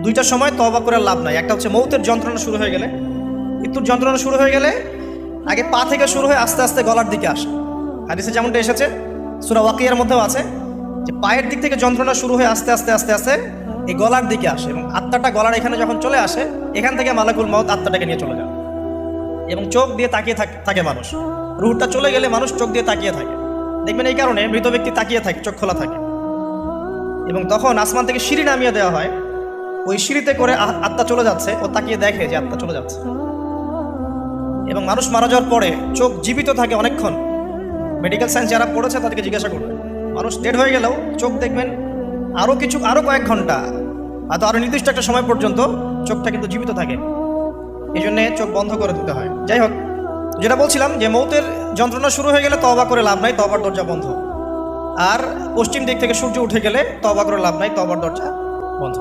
দুইটা সময় তওবা করে লাভ নাই। একটা হচ্ছে মৌতের যন্ত্রণা শুরু হয়ে গেলে, মৃত্যুর যন্ত্রণা শুরু হয়ে গেলে আগে পা থেকে শুরু হয়ে আস্তে আস্তে গলার দিকে আসে। হাদিসে যেমনটা এসেছে, সূরা ওয়াকিয়ার মধ্যেও আছে যে পায়ের দিক থেকে যন্ত্রণা শুরু হয়ে আস্তে আস্তে আস্তে আস্তে এই গলার দিকে আসে, এবং আত্মাটা গলার এখানে যখন চলে আসে, এখান থেকে মালাকুল মউত আত্মাটাকে নিয়ে চলে যায়। এবং চোখ দিয়ে তাকিয়ে থাকে মানুষ, রুহটা চলে গেলে মানুষ চোখ দিয়ে তাকিয়ে থাকে। দেখবেন এই কারণে মৃত ব্যক্তি তাকিয়ে থাকে, চোখ খোলা থাকে। এবং তখন আসমান থেকে সিঁড়ি নামিয়ে দেওয়া হয়, ওই সিঁড়িতে করে আত্মা চলে যাচ্ছে, ও তাকিয়ে দেখে যে আত্মা চলে যাচ্ছে। এবং মানুষ মারা যাওয়ার পরে চোখ জীবিত থাকে অনেকক্ষণ। মেডিকেল সায়েন্স যারা পড়েছে তাদেরকে জিজ্ঞাসা করবে, মানুষ ডেড হয়ে গেলেও চোখ দেখবেন আরও কয়েক ঘন্টা, হয়তো আরও নির্দিষ্ট একটা সময় পর্যন্ত চোখটা কিন্তু জীবিত থাকে। এই জন্যে চোখ বন্ধ করে দিতে হয়। যাই হোক, যেটা বলছিলাম যে মৌতের যন্ত্রণা শুরু হয়ে গেলে তওবা করে লাভ নাই, তওবার দরজা বন্ধ। আর পশ্চিম দিক থেকে সূর্য উঠে গেলে তওবা করে লাভ নাই, তওবার দরজা বন্ধ।